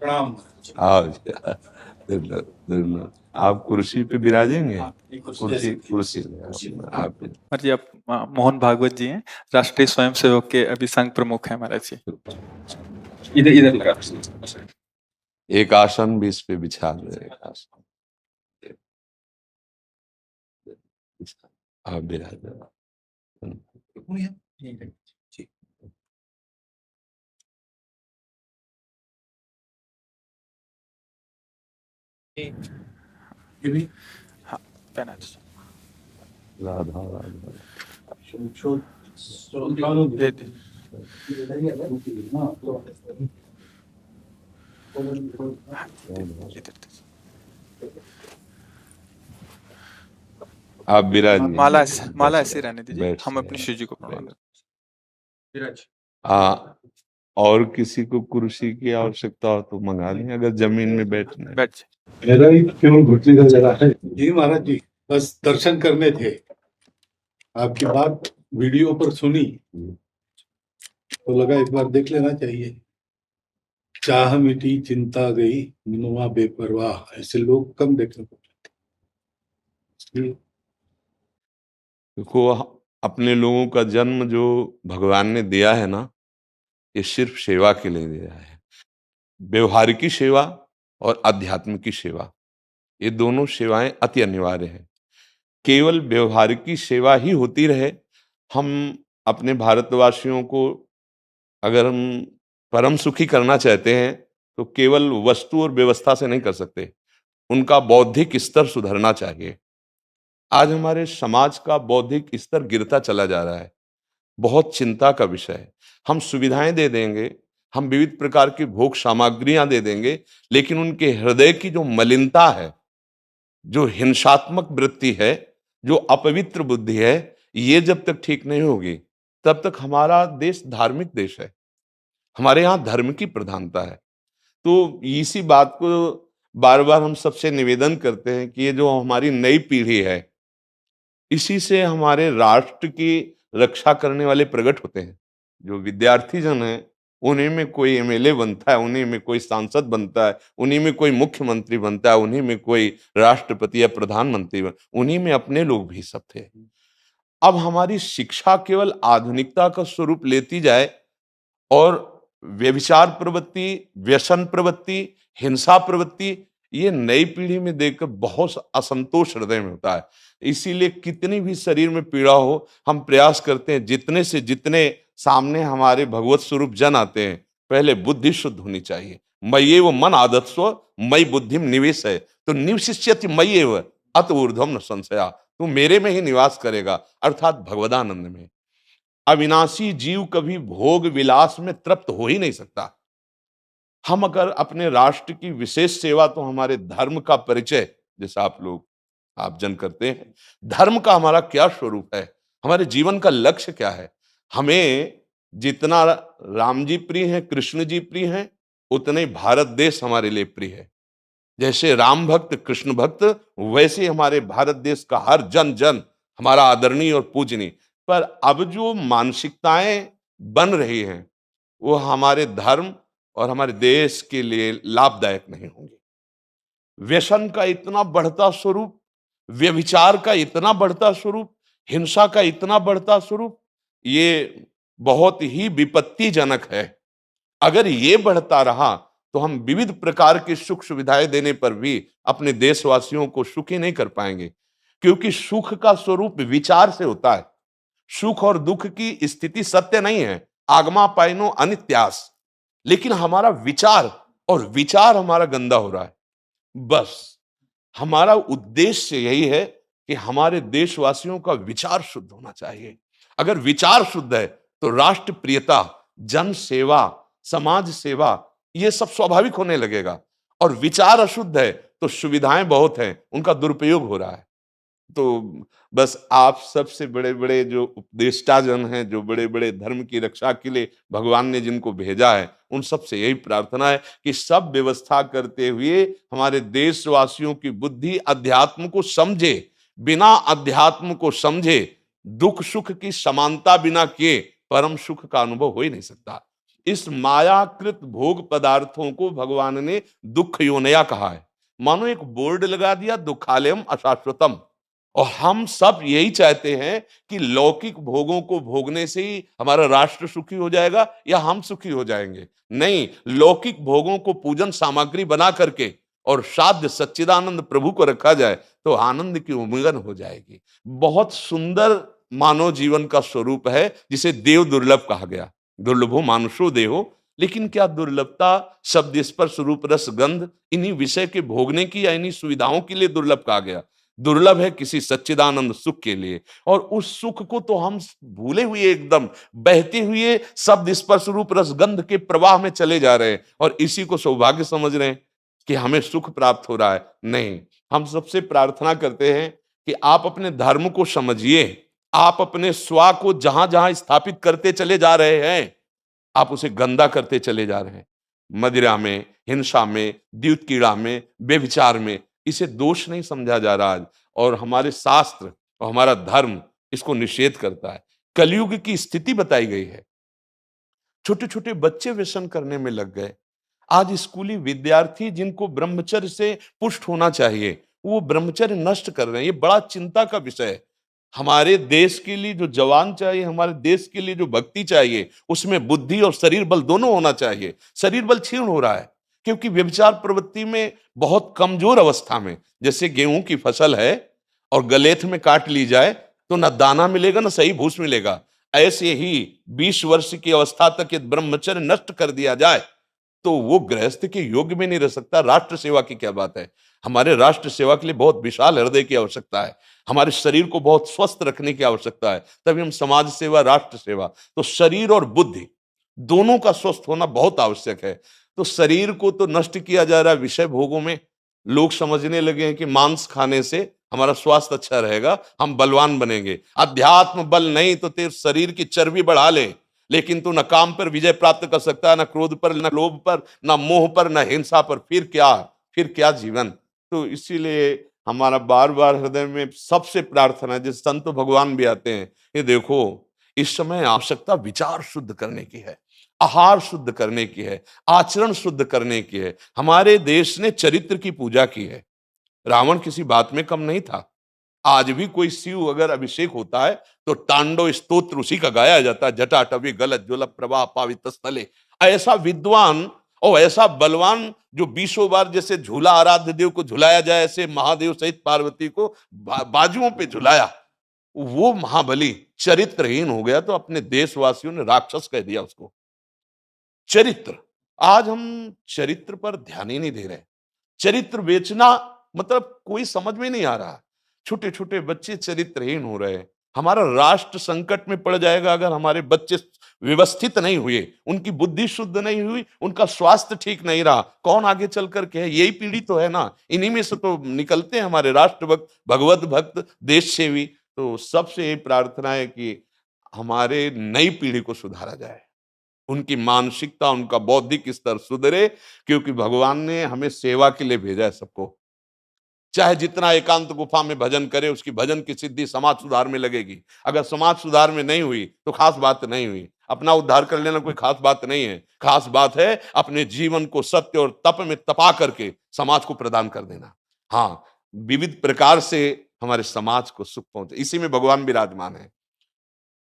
प्रणाम। हाँ धन्यवाद, धन्यवाद। आप कुर्सी पे विराजेंगे? कुर्सी कुर्सी आप जी, आप मोहन भागवत जी हैं, राष्ट्रीय स्वयंसेवक के अभी संघ प्रमुख हैं महाराज जी। इधर इधर लगा। एक आसन भी इस पे बिछा दे। एक आसन आप विराज। हाँ, पहना दीजिए। राधा राधा दे दे। इधर दीजिए। आप विराजिए। माला ऐसे रहने दीजिए, बैठ हम जाइए। अपनी शिव जी को प्रणाम करते हाँ, और किसी को कुर्सी की आवश्यकता हो तो मंगा लें, अगर जमीन में बैठना है। बैठ जाए। मेरा ही केवल घुटने का जगह है जी महाराज जी, बस दर्शन करने थे। आपकी बात वीडियो पर सुनी तो लगा एक बार देख लेना चाहिए। चाह मिटी चिंता गई मनुआ बेपरवाह, ऐसे लोग कम देखने को मिलते। देखो, अपने लोगों का जन्म जो भगवान ने दिया है ना, ये सिर्फ सेवा के लिए दिया है। व्यवहारिकी सेवा और आध्यात्मिक सेवा, ये दोनों सेवाएं अति अनिवार्य है। केवल व्यवहारिकी सेवा ही होती रहे, हम अपने भारतवासियों को अगर हम परम सुखी करना चाहते हैं तो केवल वस्तु और व्यवस्था से नहीं कर सकते, उनका बौद्धिक स्तर सुधरना चाहिए। आज हमारे समाज का बौद्धिक स्तर गिरता चला जा रहा है, बहुत चिंता का विषय है। हम सुविधाएं दे देंगे, हम विविध प्रकार की भोग सामग्रियां दे देंगे, लेकिन उनके हृदय की जो मलिनता है, जो हिंसात्मक वृत्ति है, जो अपवित्र बुद्धि है, ये जब तक ठीक नहीं होगी तब तक हमारा देश धार्मिक देश है, हमारे यहाँ धर्म की प्रधानता है। तो इसी बात को बार बार हम सबसे निवेदन करते हैं कि ये जो हमारी नई पीढ़ी है, इसी से हमारे राष्ट्र की रक्षा करने वाले प्रकट होते हैं। जो विद्यार्थी जन है, उन्हीं में कोई एमएलए बनता है, उन्हीं में कोई सांसद बनता है, उन्हीं में कोई मुख्यमंत्री बनता है, उन्हीं में कोई राष्ट्रपति या प्रधानमंत्री उन्हीं में अपने लोग भी सब थे। अब हमारी शिक्षा केवल आधुनिकता का स्वरूप लेती जाए और व्यभिचार प्रवृत्ति, व्यसन प्रवृत्ति, हिंसा प्रवृत्ति, ये नई पीढ़ी में देखकर बहुत असंतोष हृदय में होता है। इसीलिए कितनी भी शरीर में पीड़ा हो, हम प्रयास करते हैं जितने से जितने सामने हमारे भगवत स्वरूप जन आते हैं, पहले बुद्धि शुद्ध होनी चाहिए। मय्येव मन आदत्स्व मयि बुद्धिम निवेश है, तो निवशिष्यति मय्येव अत ऊर्ध्वम न संशया, तू मेरे में ही निवास करेगा, अर्थात भगवदानंद में। अविनाशी जीव कभी भोग विलास में तृप्त हो ही नहीं सकता। हम अगर अपने राष्ट्र की विशेष सेवा, तो हमारे धर्म का परिचय, जैसा आप जन करते हैं, धर्म का हमारा क्या स्वरूप है, हमारे जीवन का लक्ष्य क्या है। हमें जितना राम जी प्रिय हैं, कृष्ण जी प्रिय हैं, उतने भारत देश हमारे लिए प्रिय है। जैसे राम भक्त कृष्ण भक्त, वैसे हमारे भारत देश का हर जन जन हमारा आदरणीय और पूजनीय। पर अब जो मानसिकताएं बन रही हैं, वो हमारे धर्म और हमारे देश के लिए लाभदायक नहीं होंगी। व्यसन का इतना बढ़ता स्वरूप, व्यभिचार का इतना बढ़ता स्वरूप, हिंसा का इतना बढ़ता स्वरूप, ये बहुत ही विपत्तिजनक है। अगर ये बढ़ता रहा तो हम विविध प्रकार की सुख सुविधाएं देने पर भी अपने देशवासियों को सुखी नहीं कर पाएंगे, क्योंकि सुख का स्वरूप विचार से होता है। सुख और दुख की स्थिति सत्य नहीं है, आगमा पाइनो अनित्यास, लेकिन हमारा विचार, और विचार हमारा गंदा हो रहा है। बस हमारा उद्देश्य यही है कि हमारे देशवासियों का विचार शुद्ध होना चाहिए। अगर विचार शुद्ध है तो राष्ट्र प्रियता, जन सेवा, समाज सेवा, ये सब स्वाभाविक होने लगेगा। और विचार अशुद्ध है तो सुविधाएं बहुत हैं, उनका दुरुपयोग हो रहा है। तो बस आप सबसे बड़े बड़े जो उपदेष्टा जन हैं, जो बड़े बड़े धर्म की रक्षा के लिए भगवान ने जिनको भेजा है, उन सबसे यही प्रार्थना है कि सब व्यवस्था करते हुए हमारे देशवासियों की बुद्धि अध्यात्म को समझे। बिना अध्यात्म को समझे दुख सुख की समानता बिना किए परम सुख का अनुभव हो ही नहीं सकता। इस मायाकृत भोग पदार्थों को भगवान ने दुख योनया कहा है। मानो एक बोर्ड लगा दिया, दुखालयम अशाश्वतम। और हम सब यही चाहते हैं कि लौकिक भोगों को भोगने से ही हमारा राष्ट्र सुखी हो जाएगा या हम सुखी हो जाएंगे। नहीं, लौकिक भोगों को पूजन सामग्री बना करके और साध्य सच्चिदानंद प्रभु को रखा जाए तो आनंद की उमंगन हो जाएगी। बहुत सुंदर मानव जीवन का स्वरूप है, जिसे देव दुर्लभ कहा गया। दुर्लभो मानुषो देहो। लेकिन क्या दुर्लभता शब्द स्पर्श रूप रस गंध इन्हीं विषय के भोगने की या इन्हीं सुविधाओं के लिए दुर्लभ कहा गया? दुर्लभ है किसी सच्चिदानंद सुख के लिए। और उस सुख को तो हम भूले हुए, एकदम बहते हुए शब्द स्पर्श रूप रस गंध के प्रवाह में चले जा रहे हैं और इसी को सौभाग्य समझ रहे हैं कि हमें सुख प्राप्त हो रहा है। नहीं, हम सबसे प्रार्थना करते हैं कि आप अपने धर्म को समझिए। आप अपने स्वा को जहां जहां स्थापित करते चले जा रहे हैं, आप उसे गंदा करते चले जा रहे हैं। मदिरा में, हिंसा में, द्यूत कीड़ा में, बेविचार में, इसे दोष नहीं समझा जा रहा आज। और हमारे शास्त्र और हमारा धर्म इसको निषेध करता है। कलयुग की स्थिति बताई गई है। छोटे छोटे बच्चे व्यसन करने में लग गए। आज स्कूली विद्यार्थी जिनको ब्रह्मचर्य से पुष्ट होना चाहिए, वो ब्रह्मचर्य नष्ट कर रहे हैं। ये बड़ा चिंता का विषय है। हमारे देश के लिए जो जवान चाहिए, हमारे देश के लिए जो भक्ति चाहिए, उसमें बुद्धि और शरीर बल दोनों होना चाहिए। शरीर बल क्षीण हो रहा है क्योंकि व्यभिचार प्रवृत्ति में बहुत कमजोर अवस्था में, जैसे गेहूं की फसल है और गलेथ में काट ली जाए तो ना दाना मिलेगा ना सही भूस मिलेगा। ऐसे ही 20 वर्ष की अवस्था तक यदि ब्रह्मचर्य नष्ट कर दिया जाए तो वो गृहस्थ के योग्य में नहीं रह सकता। राष्ट्र सेवा की क्या बात है। हमारे राष्ट्र सेवा के लिए बहुत विशाल हृदय की आवश्यकता है। हमारे शरीर को बहुत स्वस्थ रखने की आवश्यकता है, तभी हम समाज सेवा, राष्ट्र सेवा। तो शरीर और बुद्धि दोनों का स्वस्थ होना बहुत आवश्यक है। तो शरीर को तो नष्ट किया जा रहा है विषय भोगों में। लोग समझने लगे हैं कि मांस खाने से हमारा स्वास्थ्य अच्छा रहेगा, हम बलवान बनेंगे। अध्यात्म बल नहीं तो तेरे शरीर की चर्बी बढ़ा ले, लेकिन तू न काम पर विजय प्राप्त कर सकता है, न क्रोध पर, न लोभ पर, न मोह पर, न हिंसा पर। फिर क्या जीवन। तो इसीलिए हमारा बार बार हृदय में सबसे प्रार्थना है, जिस संत भगवान भी आते हैं, ये देखो इस समय आवश्यकता विचार शुद्ध करने की है, आहार शुद्ध करने की है, आचरण शुद्ध करने की है। हमारे देश ने चरित्र की पूजा की है। रावण किसी बात में कम नहीं था। आज भी कोई शिव अगर अभिषेक होता है तो तांडव स्तोत्र उसी का गाया जाता है। जटाटवी गलत ज्वल प्रवाह पावित स्थले। ऐसा विद्वान और ऐसा बलवान जो 20 बार जैसे झूला आराध्य देव को झुलाया जाए, ऐसे महादेव सहित पार्वती को बाजुओं पे झुलाया, वो महाबली चरित्रहीन हो गया तो अपने देशवासियों ने राक्षस कह दिया उसको। चरित्र, आज हम चरित्र पर ध्यान ही नहीं दे रहे। चरित्र बेचना मतलब कोई समझ में नहीं आ रहा। छोटे छोटे बच्चे चरित्रहीन हो रहे हैं। हमारा राष्ट्र संकट में पड़ जाएगा अगर हमारे बच्चे व्यवस्थित नहीं हुए, उनकी बुद्धि शुद्ध नहीं हुई, उनका स्वास्थ्य ठीक नहीं रहा। कौन आगे चल करके है? यही पीढ़ी तो है ना। इन्हीं में से तो निकलते हैं हमारे राष्ट्र भक्त, भगवत भक्त, देश सेवी। तो सबसे यही प्रार्थना है कि हमारे नई पीढ़ी को सुधारा जाए, उनकी मानसिकता, उनका बौद्धिक स्तर सुधरे, क्योंकि भगवान ने हमें सेवा के लिए भेजा है सबको। चाहे जितना एकांत गुफा में भजन करे, उसकी भजन की सिद्धि समाज सुधार में लगेगी। अगर समाज सुधार में नहीं हुई तो खास बात नहीं हुई। अपना उद्धार कर लेना कोई खास बात नहीं है। खास बात है अपने जीवन को सत्य और तप में तपा करके समाज को प्रदान कर देना। हाँ, विविध प्रकार से हमारे समाज को सुख पहुंचे, इसी में भगवान विराजमान है।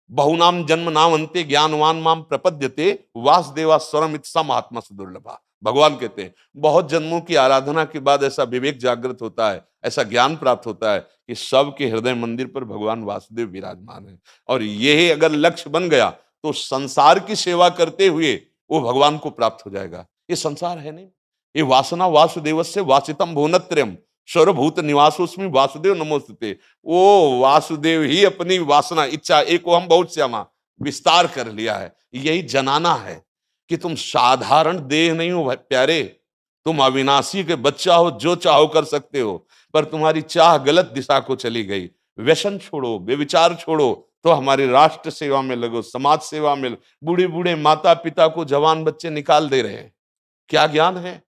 बहुनाम जन्म नाम अंते ज्ञानवान माम प्रपद्यते वासुदेवा स्वरमित सम आत्मा दुर्लभा। भगवान कहते हैं बहुत जन्मों की आराधना के बाद ऐसा विवेक जागृत होता है, ऐसा ज्ञान प्राप्त होता है कि सबके हृदय मंदिर पर भगवान वासुदेव विराजमान है। और यही अगर लक्ष्य बन गया तो संसार की सेवा करते हुए वो भगवान को प्राप्त हो जाएगा। ये संसार है नहीं, ये वासना वासुदेवस्य वासितम भुवनत्रयम् सर्वभूत निवासोस्मि वासुदेव नमोस्तुते। वो वासुदेव ही अपनी वासना, इच्छा, एको हम बहुत श्यामा विस्तार कर लिया है। यही जनाना है कि तुम साधारण देह नहीं हो प्यारे, तुम अविनाशी के बच्चा हो, जो चाहो कर सकते हो। पर तुम्हारी चाह गलत दिशा को चली गई। व्यसन छोड़ो, बेविचार छोड़ो, तो हमारी राष्ट्र सेवा में लगो, समाज सेवा में। बूढ़े बूढ़े माता पिता को जवान बच्चे निकाल दे रहे हैं। क्या ज्ञान है?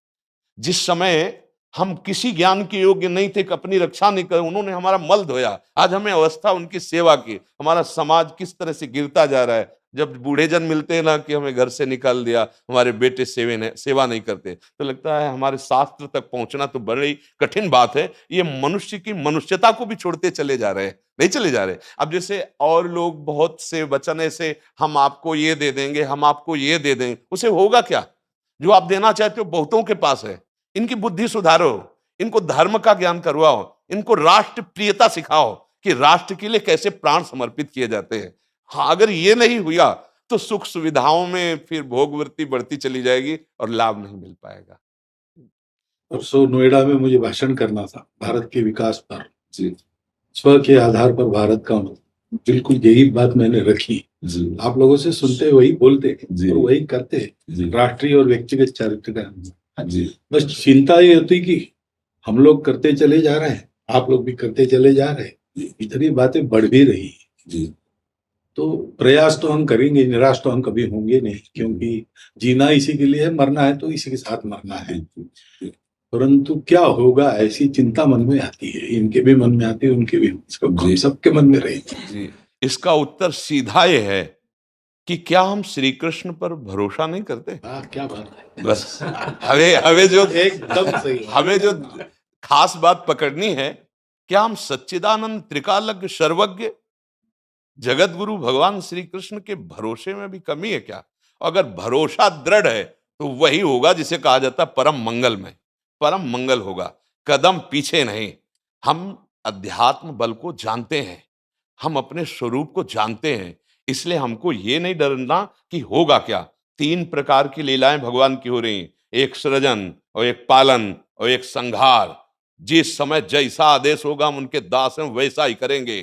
जिस समय हम किसी ज्ञान के योग्य नहीं थे कि अपनी रक्षा नहीं कर, उन्होंने हमारा मल धोया। आज हमें अवस्था उनकी सेवा की, हमारा समाज किस तरह से गिरता जा रहा है। जब बूढ़े जन मिलते हैं ना कि हमें घर से निकाल दिया, हमारे बेटे सेवा नहीं करते, तो लगता है हमारे शास्त्र तक पहुंचना तो बड़ी कठिन बात है। ये मनुष्य की मनुष्यता को भी छोड़ते चले जा रहे हैं, नहीं चले जा रहे। अब जैसे और लोग बहुत से वचन ऐसे, हम आपको ये दे देंगे, हम आपको ये दे देंगे, उसे होगा क्या? जो आप देना चाहते हो बहुतों के पास है। इनकी बुद्धि सुधारो, इनको धर्म का ज्ञान करवाओ, इनको राष्ट्र प्रियता सिखाओ कि राष्ट्र के लिए कैसे प्राण समर्पित किए जाते हैं। हाँ, अगर ये नहीं हुआ तो सुख सुविधाओं में फिर भोगवृत्ति बढ़ती चली जाएगी और लाभ नहीं मिल पाएगा। परसों नोएडा में मुझे भाषण करना था भारत के विकास पर। स्व के आधार पर भारत का बिल्कुल यही बात मैंने रखी। आप लोगों से सुनते वही बोलते और वही करते, राष्ट्रीय और व्यक्तिगत चरित्र का। बस चिंता ये होती कि हम लोग करते चले जा रहे हैं, आप लोग भी करते चले जा रहे हैं, इतनी बातें बढ़ भी रही। तो प्रयास तो हम करेंगे, निराश तो हम कभी होंगे नहीं, क्योंकि जीना इसी के लिए है, मरना है तो इसी के साथ मरना है। परंतु क्या होगा ऐसी चिंता मन में आती है, इनके भी मन में आती है, उनके भी, सबके मन में रहेगी। इसका उत्तर सीधा ये है कि क्या हम श्री कृष्ण पर भरोसा नहीं करते? क्या बात है। बस हमें जो एकदम सही, हमें जो खास बात पकड़नी है, क्या हम सच्चिदानंद त्रिकालज्ञ सर्वज्ञ जगत गुरु भगवान श्री कृष्ण के भरोसे में भी कमी है क्या? अगर भरोसा दृढ़ है तो वही होगा जिसे कहा जाता है परम मंगल में, परम मंगल होगा, कदम पीछे नहीं। हम अध्यात्म बल को जानते हैं, हम अपने स्वरूप को जानते हैं, इसलिए हमको ये नहीं डरना कि होगा क्या। 3 प्रकार की लीलाएं भगवान की हो रही, एक सृजन और एक पालन और एक संहार। जिस समय जैसा आदेश होगा हम उनके दास हैं, वैसा ही करेंगे।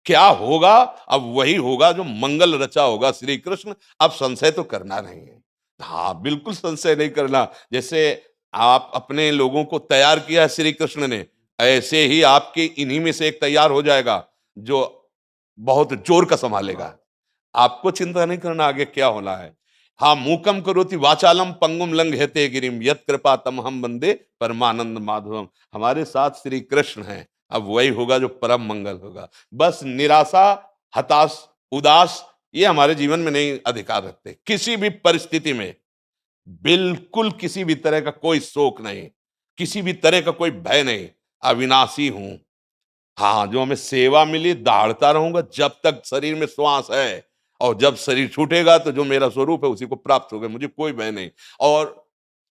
क्या होगा? अब वही होगा जो मंगल रचा होगा श्री कृष्ण। अब संशय तो करना नहीं है। हाँ, बिल्कुल संशय नहीं करना। जैसे आप अपने लोगों को तैयार किया है श्री कृष्ण ने, ऐसे ही आपके इन्हीं में से एक तैयार हो जाएगा जो बहुत जोर का संभालेगा। आपको चिंता नहीं करना आगे क्या होना है। हाँ, मूकम करोति वाचालम पंगुम लंघयते गिरिम यत् कृपा तमहम वंदे परमानंद माधवम। हमारे साथ श्री कृष्ण हैं, अब वही होगा जो परम मंगल होगा। बस निराशा, हताश, उदास ये हमारे जीवन में नहीं अधिकार रखते। किसी भी परिस्थिति में बिल्कुल किसी भी तरह का कोई शोक नहीं, किसी भी तरह का कोई भय नहीं। अविनाशी हूं। हाँ, जो हमें सेवा मिली दहाड़ता रहूंगा जब तक शरीर में श्वास है, और जब शरीर छूटेगा तो जो मेरा स्वरूप है उसी को प्राप्त होगा, मुझे कोई भय नहीं। और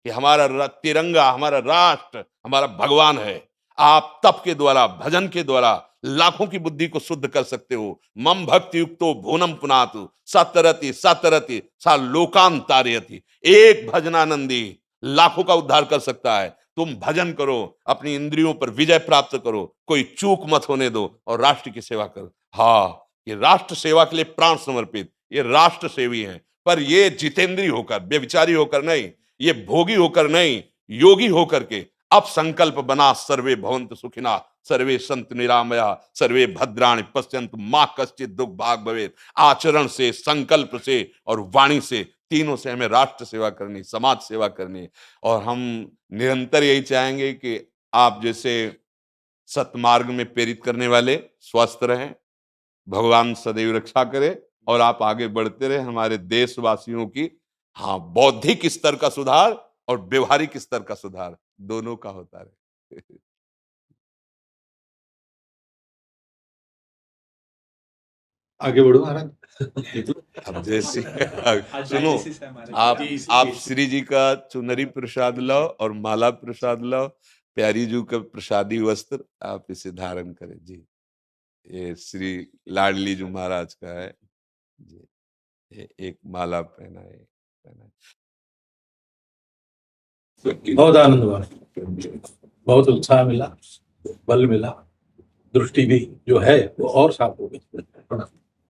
कि हमारा तिरंगा, हमारा राष्ट्र, हमारा भगवान है। आप तप के द्वारा, भजन के द्वारा लाखों की बुद्धि को शुद्ध कर सकते हो। मम भक्ति युक्तो भुवनम पुनातु सतरति सतरति सा लोकांतारयति। एक भजनानंदी लाखों का उद्धार कर सकता है। तुम भजन करो, अपनी इंद्रियों पर विजय प्राप्त करो, कोई चूक मत होने दो और राष्ट्र की सेवा करो। हाँ, ये राष्ट्र सेवा के लिए प्राण समर्पित, ये राष्ट्र सेवी हैं। पर ये जितेंद्रीय होकर, व्यभिचारी होकर नहीं, ये भोगी होकर नहीं, योगी होकर के अब संकल्प बना, सर्वे भवन्तु सुखिना, सर्वे सन्तु निरामया, सर्वे भद्राणि पश्यन्तु मा कश्चित् दुःख भाग् भवेत्। आचरण से, संकल्प से और वाणी से, तीनों से हमें राष्ट्र सेवा करनी, समाज सेवा करनी। और हम निरंतर यही चाहेंगे कि आप जैसे सतमार्ग में प्रेरित करने वाले स्वस्थ रहें, भगवान सदैव रक्षा करे और आप आगे बढ़ते रहे। हमारे देशवासियों की हाँ बौद्धिक स्तर का सुधार और व्यवहारिक स्तर का सुधार दोनों का होता रहे। आगे बढ़ो महाराज। अब जैसे सुनो, आप श्री जी का चुनरी प्रसाद लाओ और माला प्रसाद लाओ, प्यारी जी का प्रसादी वस्त्र आप इसे धारण करें जी। ये श्री लाडली जी महाराज का है जी, ये एक माला पहनाए। बहुत आनंद हुआ, बहुत उत्साह मिला, बल मिला, दृष्टि भी जो है वो और साफ हो गई।